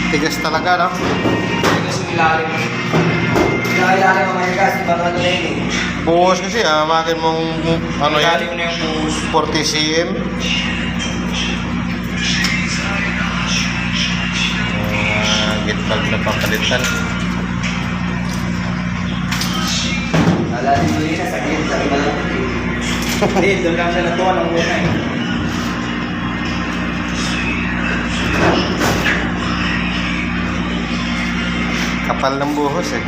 Tigas talaga, no? Tigas yung ilalim. Ilalim ang mga gas, ibang ano na yun eh. Buhos kasi, makin mong, ano yan? Ilalim na yung buhos. 40 cm. Gitpag na papalitan. Alalim mo yun, sakit na lang. Hindi, doon lang siya natuwa ng muna eh. Kapal ng buhos eh.